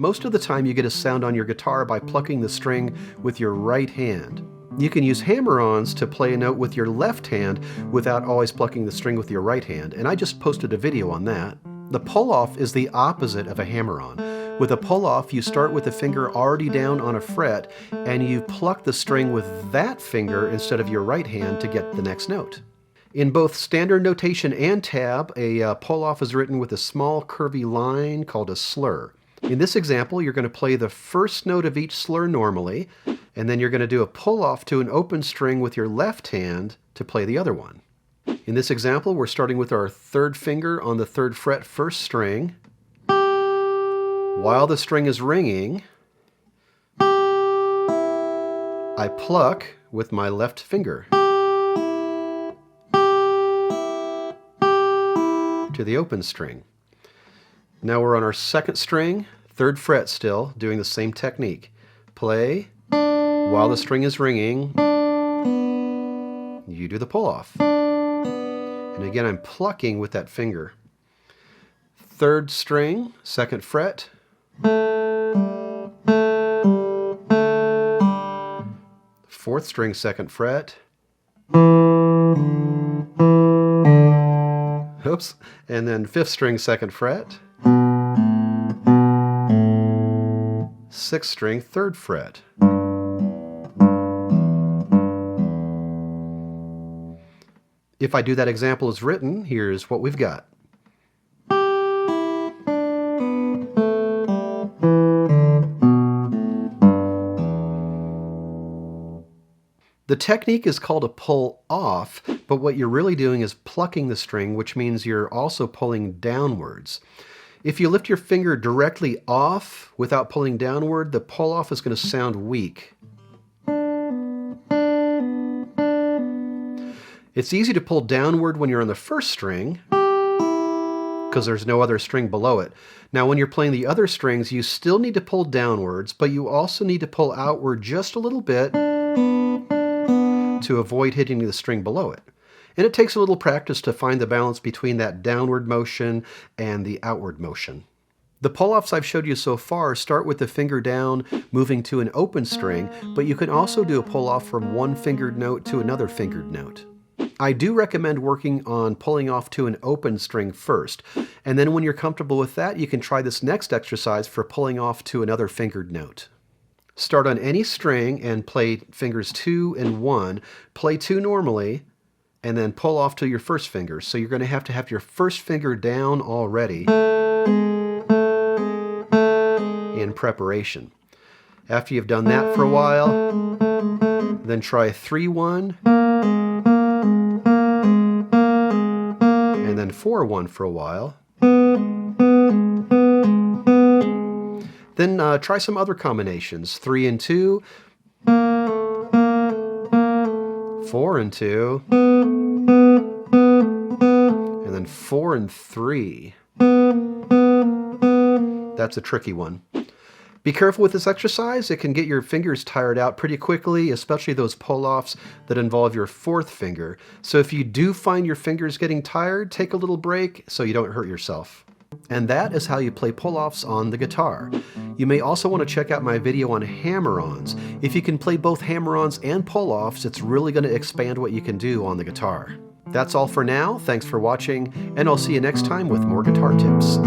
most of the time you get a sound on your guitar by plucking the string with your right hand. You can use hammer-ons to play a note with your left hand without always plucking the string with your right hand, and I just posted a video on that. The pull-off is the opposite of a hammer-on. With a pull-off, you start with the finger already down on a fret, and you pluck the string with that finger instead of your right hand to get the next note. In both standard notation and tab, a pull-off is written with a small curvy line called a slur. In this example, you're going to play the first note of each slur normally, and then you're going to do a pull-off to an open string with your left hand to play the other one. In this example, we're starting with our third finger on the 3rd fret, 1st string. While the string is ringing, I pluck with my left finger to the open string. Now we're on our 2nd string, 3rd fret still, doing the same technique. Play, while the string is ringing, you do the pull-off. And again, I'm plucking with that finger. 3rd string, 2nd fret. 4th string, 2nd fret. Oops. And then 5th string, 2nd fret. 6th string, 3rd fret. If I do that example as written, here's what we've got. The technique is called a pull off, but what you're really doing is plucking the string, which means you're also pulling downwards. If you lift your finger directly off without pulling downward, the pull off is going to sound weak. It's easy to pull downward when you're on the 1st string, because there's no other string below it. Now when you're playing the other strings, you still need to pull downwards, but you also need to pull outward just a little bit to avoid hitting the string below it. And it takes a little practice to find the balance between that downward motion and the outward motion. The pull-offs I've showed you so far start with the finger down, moving to an open string, but you can also do a pull-off from one fingered note to another fingered note. I do recommend working on pulling off to an open string first, and then when you're comfortable with that, you can try this next exercise for pulling off to another fingered note. Start on any string and play fingers 2 and 1, play 2 normally, and then pull off to your 1st finger. So you're going to have your 1st finger down already in preparation. After you've done that for a while, then try 3-1, and then 4-1 for a while. Then try some other combinations, 3 and 2, 4 and 2, and then 4 and 3. That's a tricky one. Be careful with this exercise. It can get your fingers tired out pretty quickly, especially those pull-offs that involve your 4th finger. So if you do find your fingers getting tired, take a little break so you don't hurt yourself. And that is how you play pull-offs on the guitar. You may also want to check out my video on hammer-ons. If you can play both hammer-ons and pull-offs, it's really going to expand what you can do on the guitar. That's all for now. Thanks for watching, and I'll see you next time with more guitar tips.